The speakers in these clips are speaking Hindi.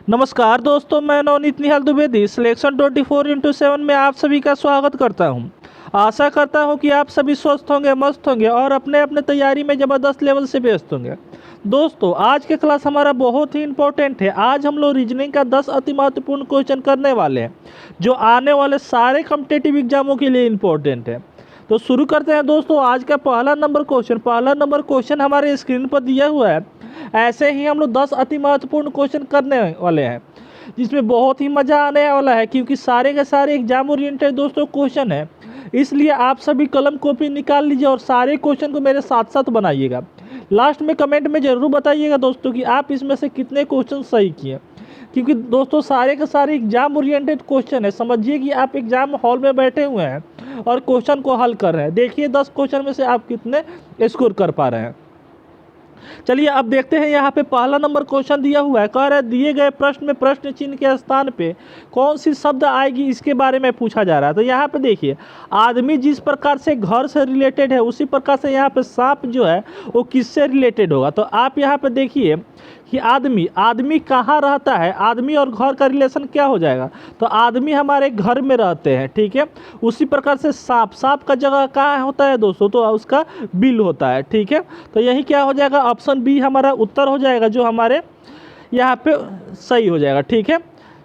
नमस्कार दोस्तों, मैं नवनीत निहाल द्विवेदी सिलेक्शन 24x7 में आप सभी का स्वागत करता हूं। आशा करता हूं कि आप सभी स्वस्थ होंगे, मस्त होंगे और अपने अपने तैयारी में ज़बरदस्त लेवल से व्यस्त होंगे। दोस्तों, आज के क्लास हमारा बहुत ही इंपॉर्टेंट है। आज हम लोग रीजनिंग का 10 अति महत्वपूर्ण क्वेश्चन करने वाले हैं जो आने वाले सारे कॉम्पिटिटिव एग्जामों के लिए इम्पोर्टेंट है। तो शुरू करते हैं दोस्तों। आज का पहला नंबर क्वेश्चन हमारे स्क्रीन पर दिया हुआ है। ऐसे ही हम लोग 10 अति महत्वपूर्ण क्वेश्चन करने वाले हैं जिसमें बहुत ही मज़ा आने वाला है, क्योंकि सारे के सारे एग्जाम ओरिएंटेड दोस्तों क्वेश्चन है। इसलिए आप सभी कलम कॉपी निकाल लीजिए और सारे क्वेश्चन को मेरे साथ साथ बनाइएगा। लास्ट में कमेंट में ज़रूर बताइएगा दोस्तों कि आप इसमें से कितने क्वेश्चन सही किए, क्योंकि दोस्तों सारे के सारे एग्जाम ओरिएंटेड क्वेश्चन है। समझिए कि आप एग्जाम हॉल में बैठे हुए हैं और क्वेश्चन को हल कर रहे हैं। देखिए 10 क्वेश्चन में से आप कितने स्कोर कर पा रहे हैं। चलिए अब देखते हैं। यहाँ पे पहला नंबर क्वेश्चन दिया हुआ है। कह रहा है दिए गए प्रश्न में प्रश्न चिन्ह के स्थान पे कौन सी शब्द आएगी, इसके बारे में पूछा जा रहा है। तो यहाँ पे देखिए, आदमी जिस प्रकार से घर से रिलेटेड है उसी प्रकार से यहाँ पे सांप जो है वो किससे रिलेटेड होगा। तो आप यहाँ पे देखिए कि आदमी कहाँ रहता है, आदमी और घर का रिलेशन क्या हो जाएगा। तो आदमी हमारे घर में रहते हैं, ठीक है। उसी प्रकार से सांप का जगह कहाँ होता है दोस्तों, तो उसका बिल होता है, ठीक है। तो यही क्या हो जाएगा, ऑप्शन बी हमारा उत्तर हो जाएगा, जो हमारे यहाँ पे सही हो जाएगा, ठीक है।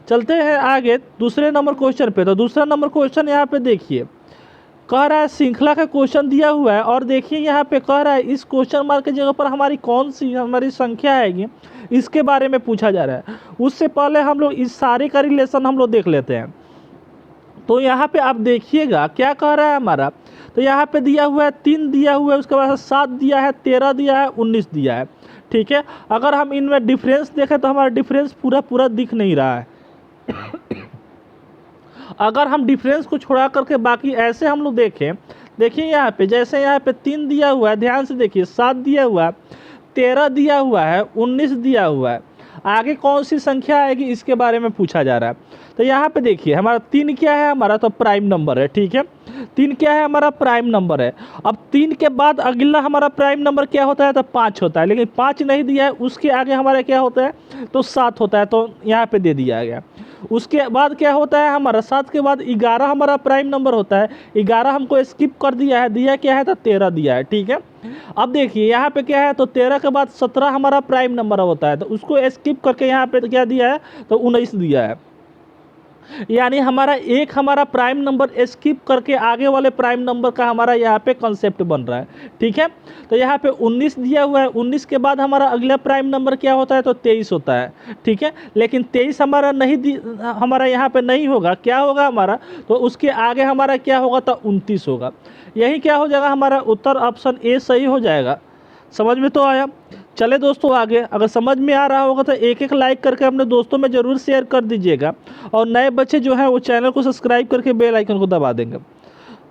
चलते हैं आगे दूसरे नंबर क्वेश्चन पे। तो दूसरा नंबर क्वेश्चन यहाँ पे देखिए, कह रहा है श्रृंखला का क्वेश्चन दिया हुआ है और देखिए यहाँ पे कह रहा है इस क्वेश्चन मार्क की जगह पर हमारी कौन सी हमारी संख्या आएगी, इसके बारे में पूछा जा रहा है। उससे पहले हम लोग इस सारे का रिलेशन हम लोग देख लेते हैं। तो यहाँ पे आप देखिएगा क्या कह रहा है हमारा। तो यहाँ पे दिया हुआ है 3 दिया हुआ है, उसके बाद 7 दिया है, 13 दिया है, 19 दिया है, ठीक है। अगर हम इनमें डिफरेंस देखें तो हमारा डिफरेंस पूरा दिख नहीं रहा है। अगर हम डिफरेंस को छोड़ा करके बाकी ऐसे हम लोग देखें, देखिए यहाँ पे जैसे यहाँ पे 3 दिया हुआ है, ध्यान से देखिए, 7 दिया हुआ है, 13 दिया हुआ है, 19 दिया हुआ है। आगे कौन सी संख्या आएगी इसके बारे में पूछा जा रहा है। तो यहाँ पे देखिए हमारा 3 क्या है, हमारा तो प्राइम नंबर है, ठीक है। 3 क्या है, हमारा प्राइम नंबर है। अब 3 के बाद अगला हमारा प्राइम नंबर क्या होता है, तो 5 होता है। लेकिन 5 नहीं दिया है, उसके आगे हमारा क्या होता है, तो 7 होता है। तो यहाँ पे दे दिया गया। उसके बाद क्या होता है, हमारा 7 के बाद 11 हमारा प्राइम नंबर होता है। 11 हमको स्किप कर दिया है, दिया क्या है, तो 13 दिया है, ठीक है। अब देखिए यहाँ पे क्या है, तो 13 के बाद 17 हमारा प्राइम नंबर होता है, तो उसको स्किप करके यहाँ पे क्या दिया है, तो 19 दिया है। यानी हमारा प्राइम नंबर स्किप करके आगे वाले प्राइम नंबर का हमारा यहाँ पे कॉन्सेप्ट बन रहा है, ठीक है। तो यहाँ पे 19 दिया हुआ है, 19 के बाद हमारा अगला प्राइम नंबर क्या होता है, तो 23 होता है, ठीक है। लेकिन 23 हमारा यहाँ पे नहीं होगा, क्या होगा हमारा, तो उसके आगे हमारा क्या होगा, तो 29 होगा। यही क्या हो जाएगा, हमारा उत्तर ऑप्शन ए सही हो जाएगा। समझ में तो आया। चले दोस्तों आगे। अगर समझ में आ रहा होगा तो एक एक लाइक करके अपने दोस्तों में ज़रूर शेयर कर दीजिएगा, और नए बच्चे जो हैं वो चैनल को सब्सक्राइब करके बेल आइकन को दबा देंगे।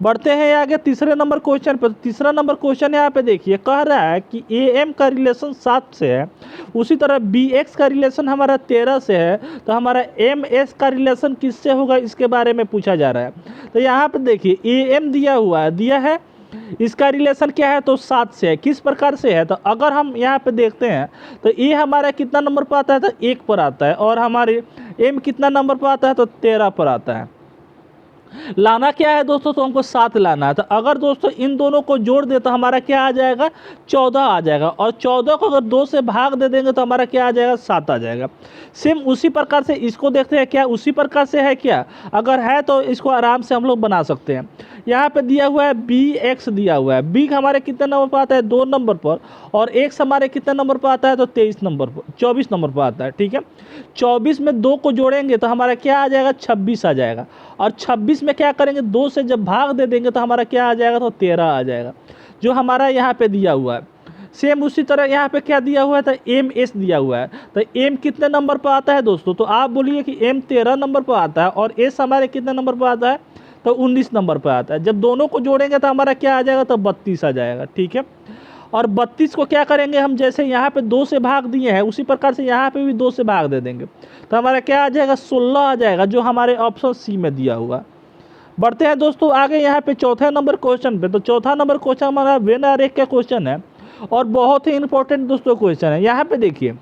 बढ़ते हैं आगे तीसरे नंबर क्वेश्चन पर। तीसरा नंबर क्वेश्चन यहाँ पे देखिए, कह रहा है कि ए एम का रिलेशन 7 से है, उसी तरह बी एक्स का रिलेशन हमारा 13 से है। तो हमारा एम एस का रिलेशन किससे होगा, इसके बारे में पूछा जा रहा है। तो यहाँ पे देखिए ए एम दिया है, इसका रिलेशन क्या है, तो 7 से है। किस प्रकार से है, तो अगर हम यहाँ पे देखते हैं तो ए हमारा कितना नंबर पर आता है, तो 1 पर आता है, और हमारे एम कितना नंबर पर आता है, तो 13 पर आता है। लाना क्या है दोस्तों, तो हमको 7 लाना है। तो अगर दोस्तों इन दोनों को जोड़ दे तो हमारा क्या आ जाएगा, 14 आ जाएगा, और 14 को अगर 2 से भाग दे देंगे तो हमारा क्या आ जाएगा, 7 आ जाएगा। सेम उसी प्रकार से इसको देखते हैं, क्या उसी प्रकार से है क्या, अगर है तो इसको आराम से हम लोग बना सकते हैं। यहाँ पे दिया हुआ है बी एक्स दिया हुआ है, बी हमारे कितने नंबर पर आता है, 2 नंबर पर, और एक्स हमारे कितने नंबर पर आता है, तो 23 नंबर पर, 24 नंबर पर आता है, ठीक है। 24 में 2 को जोड़ेंगे तो हमारा क्या आ जाएगा, 26 आ जाएगा, और 26 में क्या करेंगे, 2 से जब भाग दे देंगे तो हमारा क्या आ जाएगा, तो 13 आ जाएगा, जो हमारा यहाँ पे दिया हुआ है। सेम उसी तरह यहाँ पे क्या दिया हुआ है, तो एम एस दिया हुआ है। तो एम कितने नंबर पर आता है दोस्तों, तो आप बोलिए कि एम 13 नंबर पर आता है, और एस हमारे कितने नंबर पर आता है, तो 19 नंबर पर आता है। जब दोनों को जोड़ेंगे तो हमारा क्या आ जाएगा, तो 32 आ जाएगा, ठीक है। और 32 को क्या करेंगे हम, जैसे यहाँ पे 2 से भाग दिए हैं उसी प्रकार से यहाँ पे भी 2 से भाग दे देंगे, तो हमारा क्या आ जाएगा, 16 आ जाएगा, जो हमारे ऑप्शन सी में दिया हुआ। बढ़ते हैं दोस्तों आगे यहाँ पे चौथे नंबर क्वेश्चन पे। तो चौथा नंबर क्वेश्चन हमारा वेन आरेख का क्वेश्चन है, और बहुत ही इंपॉर्टेंट दोस्तों क्वेश्चन है। यहाँ पे देखिए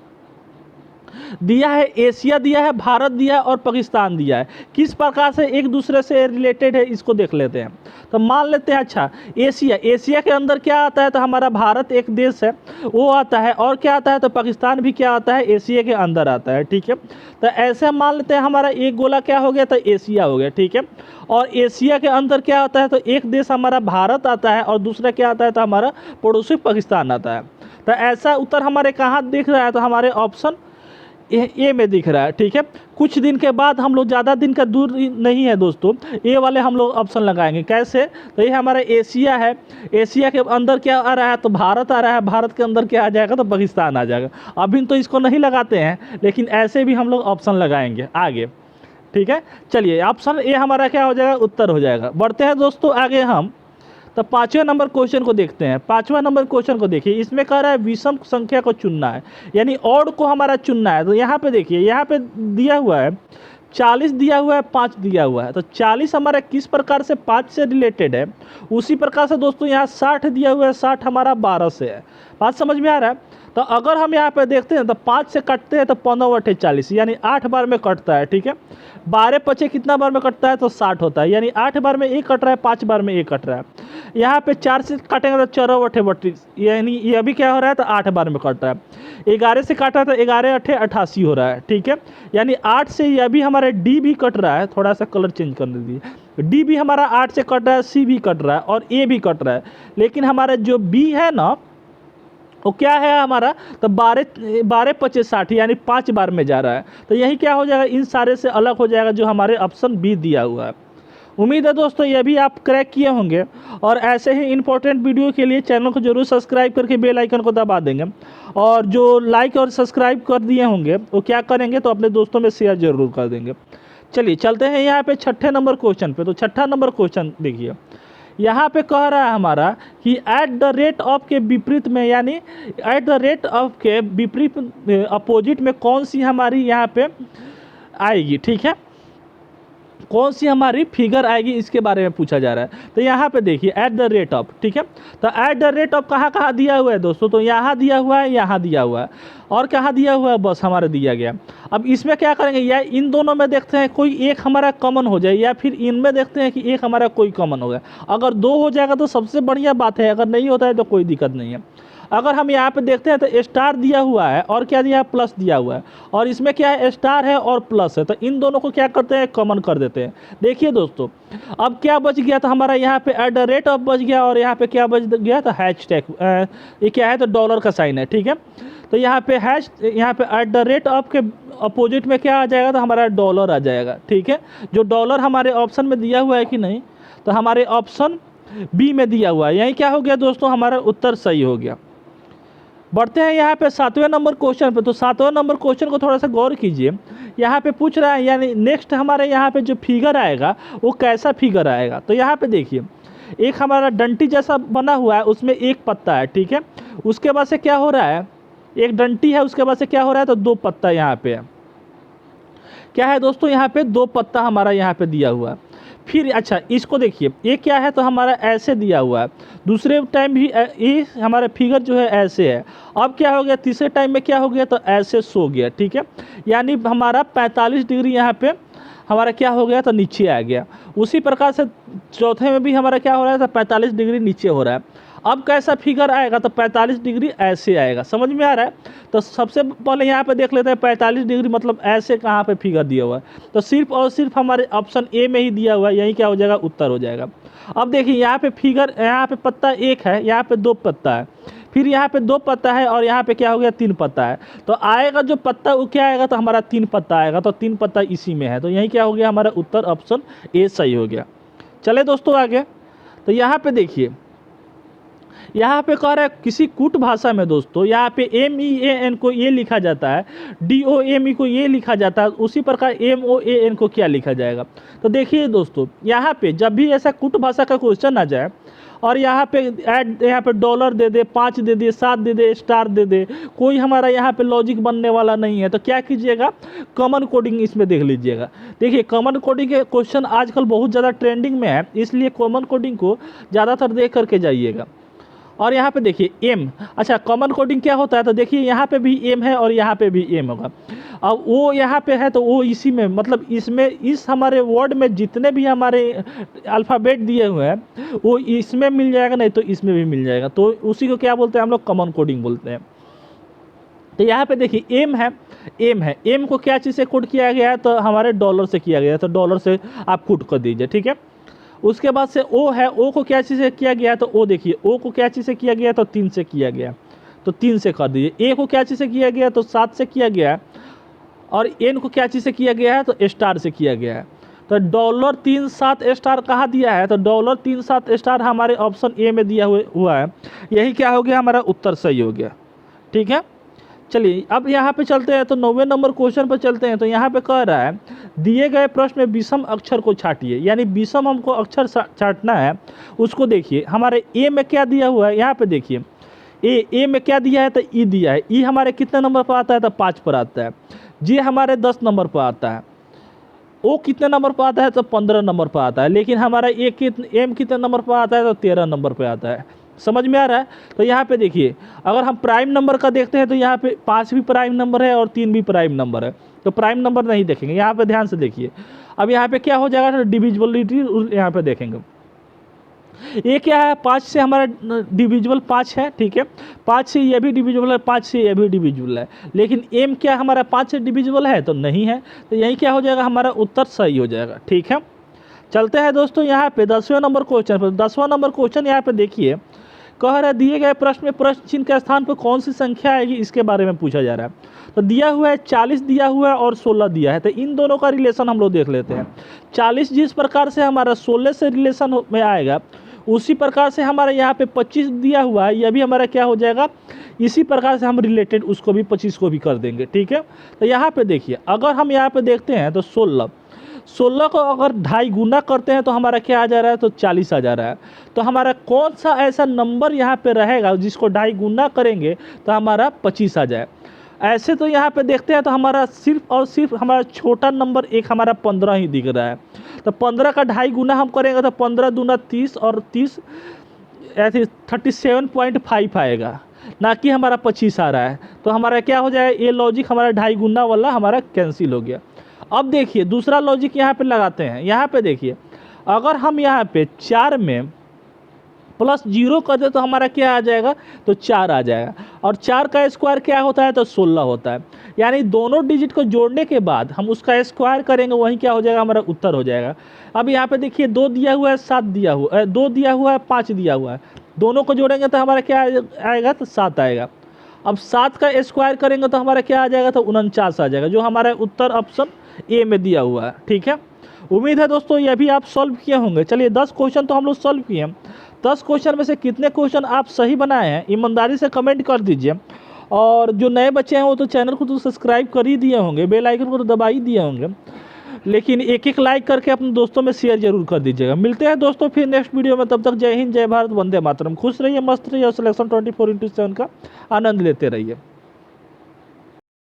दिया है एशिया, दिया है भारत, दिया है और पाकिस्तान दिया है। किस प्रकार से एक दूसरे से रिलेटेड है इसको देख लेते हैं। तो मान लेते हैं अच्छा एशिया, एशिया के अंदर क्या आता है, तो हमारा भारत एक देश है वो आता है, और क्या आता है तो पाकिस्तान भी क्या आता है, एशिया के अंदर आता है। ठीक है, तो ऐसे हम मान लेते हैं हमारा एक गोला क्या हो गया, तो एशिया हो गया। ठीक है, और एशिया के अंदर क्या आता है, तो एक देश हमारा भारत आता है और दूसरा क्या आता है, तो हमारा पड़ोसी पाकिस्तान आता है। तो ऐसा उत्तर हमारे कहाँ दिख रहा है, तो हमारे ऑप्शन ए में दिख रहा है। ठीक है, कुछ दिन के बाद हम लोग, ज़्यादा दिन का दूर नहीं है दोस्तों, ए वाले हम लोग ऑप्शन लगाएंगे। कैसे, तो ये हमारा एशिया है, एशिया के अंदर क्या आ रहा है, तो भारत आ रहा है, भारत के अंदर क्या आ जाएगा, तो पाकिस्तान आ जाएगा। अभी तो इसको नहीं लगाते हैं, लेकिन ऐसे भी हम लोग ऑप्शन लगाएंगे आगे। ठीक है, चलिए ऑप्शन ए हमारा क्या हो जाएगा, उत्तर हो जाएगा। बढ़ते हैं दोस्तों आगे हम, तो 5वें नंबर क्वेश्चन को देखते हैं। 5वां नंबर क्वेश्चन को देखिए, इसमें कह रहा है विषम संख्या को चुनना है, यानी ऑड को हमारा चुनना है। तो यहाँ पे देखिए, यहाँ पे दिया हुआ है 40 दिया हुआ है, 5 दिया हुआ है। तो 40 हमारा किस प्रकार से 5 से रिलेटेड है, उसी प्रकार से दोस्तों यहाँ 60 दिया हुआ है, 60 हमारा 12 से है। बात समझ में आ रहा है। तो अगर हम यहाँ पे देखते हैं तो 5 से कटते हैं तो 15 × 40, यानी 8 बार में कटता है। ठीक है, 12 × 5 कितना बार में कटता है, तो 60 होता है, यानी 8 बार में एक कट रहा है, 5 बार में एक कट रहा है। यहाँ पे 4 से काटेंगे तो 4 × 8 = 32, यानी ये अभी क्या हो रहा है, तो 8 बार में कट रहा है। 11 से काटा तो 11 × 8 = 88 हो रहा है। ठीक है, यानी 8 से ये अभी हमारे डी भी कट रहा है, थोड़ा सा कलर चेंज कर दीजिए। डी भी हमारा 8 से कट रहा है, सी भी कट रहा है और ए भी कट रहा है, लेकिन हमारा जो बी है ना वो क्या है हमारा, तो 12 × 5 = 60, यानी 5 बार में जा रहा है। तो यही क्या हो जाएगा, इन सारे से अलग हो जाएगा जो हमारे ऑप्शन बी दिया हुआ है। उम्मीद है दोस्तों ये भी आप क्रैक किए होंगे, और ऐसे ही इंपॉर्टेंट वीडियो के लिए चैनल को जरूर सब्सक्राइब करके बेल आइकन को दबा देंगे, और जो लाइक और सब्सक्राइब कर दिए होंगे वो क्या करेंगे, तो अपने दोस्तों में शेयर जरूर कर देंगे। चलिए चलते हैं यहाँ पे 6ठे नंबर क्वेश्चन पे। तो 6ठा नंबर क्वेश्चन देखिए, यहाँ पे कह रहा है हमारा कि एट द रेट ऑफ के विपरीत में, यानी एट द रेट ऑफ के विपरीत अपोजिट में कौन सी हमारी यहाँ पे आएगी। ठीक है, कौन सी हमारी फिगर आएगी, इसके बारे में पूछा जा रहा है। तो यहाँ पे देखिए एट द रेट ऑफ। ठीक है, तो एट द रेट ऑफ कहाँ कहाँ दिया हुआ है दोस्तों, तो यहाँ दिया हुआ है, यहाँ दिया हुआ है, और कहाँ दिया हुआ है, बस हमारे दिया गया। अब इसमें क्या करेंगे, या इन दोनों में देखते हैं कोई एक हमारा कॉमन हो जाए, या फिर इनमें देखते हैं कि एक हमारा कोई कॉमन हो गया। अगर 2 हो जाएगा तो सबसे बढ़िया बात है, अगर नहीं होता है तो कोई दिक्कत नहीं है। अगर हम यहाँ पे देखते हैं तो स्टार दिया हुआ है और क्या दिया है, प्लस दिया हुआ है, और इसमें क्या है, स्टार है और प्लस है। तो इन दोनों को क्या करते हैं, कॉमन कर देते हैं। देखिए दोस्तों अब क्या बच गया, तो हमारा यहाँ पे एट द रेट ऑफ बच गया, और यहाँ पे क्या बच गया, तो हैशटैग, ये क्या है, तो डॉलर का साइन है। ठीक है, तो यहाँ पे यहाँ पे एट द रेट ऑफ के अपोजिट में क्या आ जाएगा, तो हमारा डॉलर आ जाएगा। ठीक है, जो डॉलर हमारे ऑप्शन में दिया हुआ है कि नहीं, तो हमारे ऑप्शन बी में दिया हुआ है। यही क्या हो गया दोस्तों, हमारा उत्तर सही हो गया। बढ़ते हैं यहाँ पे 7वें नंबर क्वेश्चन पे। तो 7वें नंबर क्वेश्चन को थोड़ा सा गौर कीजिए। यहाँ पे पूछ रहा है, यानी नेक्स्ट हमारे यहाँ पे जो फिगर आएगा वो कैसा फिगर आएगा। तो यहाँ पे देखिए एक हमारा डंटी जैसा बना हुआ है, उसमें एक पत्ता है। ठीक है, उसके बाद से क्या हो रहा है, एक डंटी है, उसके बाद से क्या हो रहा है, तो 2 पत्ता यहाँ पे है। क्या है दोस्तों, यहाँ पे 2 पत्ता हमारा यहाँ पे दिया हुआ है। फिर अच्छा इसको देखिए, ये क्या है, तो हमारा ऐसे दिया हुआ है, दूसरे टाइम भी ये हमारा फिगर जो है ऐसे है। अब क्या हो गया, तीसरे टाइम में क्या हो गया, तो ऐसे सो गया। ठीक है, यानी हमारा 45 डिग्री यहाँ पे हमारा क्या हो गया, तो नीचे आ गया। उसी प्रकार से चौथे में भी हमारा क्या हो रहा है, तो 45 डिग्री नीचे हो रहा है। अब कैसा फिगर आएगा, तो 45 डिग्री ऐसे आएगा। समझ में आ रहा है। तो सबसे पहले यहाँ पे देख लेते हैं 45 डिग्री मतलब ऐसे कहाँ पे फिगर दिया हुआ है, तो सिर्फ और सिर्फ हमारे ऑप्शन ए में ही दिया हुआ है, यही क्या हो जाएगा, उत्तर हो जाएगा। अब देखिए यहाँ पे फिगर, यहाँ पे पत्ता एक है, यहाँ पे 2 पत्ता है, फिर यहाँ पे 2 पत्ता है, और यहाँ पे क्या हो गया, 3 पत्ता है। तो आएगा जो पत्ता वो क्या आएगा, तो हमारा 3 पत्ता आएगा। तो 3 पत्ता इसी में है, तो यही क्या हो गया, हमारा उत्तर ऑप्शन ए सही हो गया। चले दोस्तों आगे। तो यहाँ पे देखिए, यहाँ पे कह रहा है किसी कूट भाषा में दोस्तों, यहाँ पे MEAN को ये लिखा जाता है, DOME को ये लिखा जाता है, उसी प्रकार MOAN को क्या लिखा जाएगा। तो देखिए दोस्तों, यहाँ पे जब भी ऐसा कूट भाषा का क्वेश्चन आ जाए और यहाँ पे ऐड, यहाँ पे डॉलर दे दे, 5 दे दे, 7 दे दे, स्टार दे दे, कोई हमारा यहाँ पे लॉजिक बनने वाला नहीं है। तो क्या कीजिएगा, कॉमन कोडिंग इसमें देख लीजिएगा। देखिए कॉमन कोडिंग के क्वेश्चन आजकल बहुत ज़्यादा ट्रेंडिंग में है, इसलिए कॉमन कोडिंग को ज़्यादातर देख करके जाइएगा। और यहाँ पे देखिए एम। अच्छा, कॉमन कोडिंग क्या होता है, तो देखिए यहाँ पे भी एम है और यहाँ पे भी एम होगा। अब वो यहाँ पे है तो वो इसी में, मतलब इसमें, इस हमारे वर्ड में जितने भी हमारे अल्फ़ाबेट दिए हुए हैं वो इसमें मिल जाएगा, नहीं तो इसमें भी मिल जाएगा, तो उसी को क्या बोलते हैं हम लोग, कॉमन कोडिंग बोलते हैं। तो यहाँ पे देखिए एम है, एम है, एम को क्या चीज़ से कोड किया गया है, तो हमारे डॉलर से किया गया है, तो डॉलर से आप कोड कर दीजिए, ठीक है। उसके बाद से ओ है, ओ को क्या चीज़ से किया गया है, तो ओ देखिए ओ को क्या चीज़ से किया गया है, तो 3 से किया गया, तो 3 से कर दीजिए। ए को क्या चीज़ से किया गया है, तो 7 से किया गया है। और एन को क्या चीज़ से किया गया है, तो स्टार से किया गया है। तो $3.7 कहाँ दिया है, तो $3.7 हमारे ऑप्शन ए में दिया हुआ है। यही क्या हो गया, हमारा उत्तर सही हो गया, ठीक है। चलिए अब यहाँ पे चलते हैं, तो 9वें नंबर क्वेश्चन पर चलते हैं। तो यहाँ पे कह रहा है दिए गए प्रश्न में विषम अक्षर को छाटिए, यानी विषम हमको अक्षर छाटना है। उसको देखिए हमारे ए में क्या दिया हुआ है, यहाँ पे देखिए ए में क्या दिया है, तो ई दिया है। ई हमारे कितने नंबर पर आता है, तो 5 पर आता है। जी हमारे 10 नंबर पर आता है। ओ कितने नंबर पर आता है, तो 15 नंबर पर आता है। लेकिन हमारा एम कितने नंबर पर आता है, तो 13 नंबर पर आता है। समझ में आ रहा है। तो यहाँ पे देखिए अगर हम प्राइम नंबर का देखते हैं तो यहाँ पे 5 भी प्राइम नंबर है और 3 भी प्राइम नंबर है, तो प्राइम नंबर नहीं देखेंगे। यहाँ पे ध्यान से देखिए, अब यहाँ पे क्या हो जाएगा, तो डिविजिबिलिटी यहाँ पे देखेंगे। ये क्या है, 5 से हमारा डिविजिबल 5 है, ठीक है। 5 से ये भी डिविजिबल है, 5 से ये भी डिविजिबल है। लेकिन एम क्या हमारा 5 से डिविजिबल है, तो नहीं है। तो यही क्या हो जाएगा, हमारा उत्तर सही हो जाएगा, ठीक है। चलते हैं दोस्तों यहाँ पे 10वें नंबर क्वेश्चन पर। 10वां नंबर क्वेश्चन यहाँ पे देखिए, कह रहा है दिए गए प्रश्न में प्रश्न चिन्ह के स्थान पर कौन सी संख्या आएगी, इसके बारे में पूछा जा रहा है। तो दिया हुआ है 40 दिया हुआ है और 16 दिया है। तो इन दोनों का रिलेशन हम लोग देख लेते हैं। 40 जिस प्रकार से हमारा 16 से रिलेशन में आएगा, उसी प्रकार से हमारे यहाँ पे 25 दिया हुआ है, यह भी हमारा क्या हो जाएगा, इसी प्रकार से हम रिलेटेड उसको भी 25 को भी कर देंगे, ठीक है। तो यहाँ पे देखिए अगर हम यहाँ पे देखते हैं तो 16 को अगर 2.5 गुना करते हैं तो हमारा क्या आ जा रहा है, तो 40 आ जा रहा है। तो हमारा कौन सा ऐसा नंबर यहाँ पे रहेगा जिसको 2.5 गुना करेंगे तो हमारा 25 आ जाए। ऐसे तो यहाँ पे देखते हैं तो हमारा सिर्फ और सिर्फ हमारा छोटा नंबर एक हमारा 15 ही दिख रहा है। तो 15 का 2.5 गुना हम करेंगे तो 15 दूना 30 और 30 ऐसे 37.5 आएगा, ना कि हमारा 25 आ रहा है। तो हमारा क्या हो जाएगा, ये लॉजिक हमारा 2.5 गुना वाला हमारा कैंसिल हो गया। अब देखिए दूसरा लॉजिक यहाँ पे लगाते हैं। यहाँ पे देखिए अगर हम यहाँ पे 4 में +0 कर दे तो हमारा क्या आ जाएगा, तो 4 आ जाएगा। और 4 का स्क्वायर क्या होता है, तो 16 होता है। यानी दोनों डिजिट को जोड़ने के बाद हम उसका स्क्वायर करेंगे, वही क्या हो जाएगा, हमारा उत्तर हो जाएगा। अब यहाँ पे देखिए 2 दिया हुआ है, 7 दिया हुआ है, 2 दिया हुआ है, 5 दिया हुआ है। दोनों को जोड़ेंगे तो हमारा क्या आएगा, तो 7 आएगा। अब 7 का स्क्वायर करेंगे तो हमारा क्या आ जाएगा, तो 49 आ जाएगा, जो हमारा उत्तर ऑप्शन ए में दिया हुआ है, ठीक है। उम्मीद है दोस्तों ये भी आप सॉल्व किए होंगे। चलिए 10 क्वेश्चन तो हम लोग सॉल्व किए हैं। 10 क्वेश्चन में से कितने क्वेश्चन आप सही बनाए हैं ईमानदारी से कमेंट कर दीजिए। और जो नए बच्चे हैं वो तो चैनल को तो सब्सक्राइब कर ही दिए होंगे, बेल आइकन को तो दबा ही दिए होंगे, लेकिन एक लाइक करके अपने दोस्तों में शेयर जरूर कर दीजिएगा। मिलते हैं दोस्तों फिर नेक्स्ट वीडियो में, तब तक जय हिंद, जय भारत, वंदे मातरम। खुश रहिए, मस्त रहिए और सिलेक्शन 24/7 का आनंद लेते रहिए।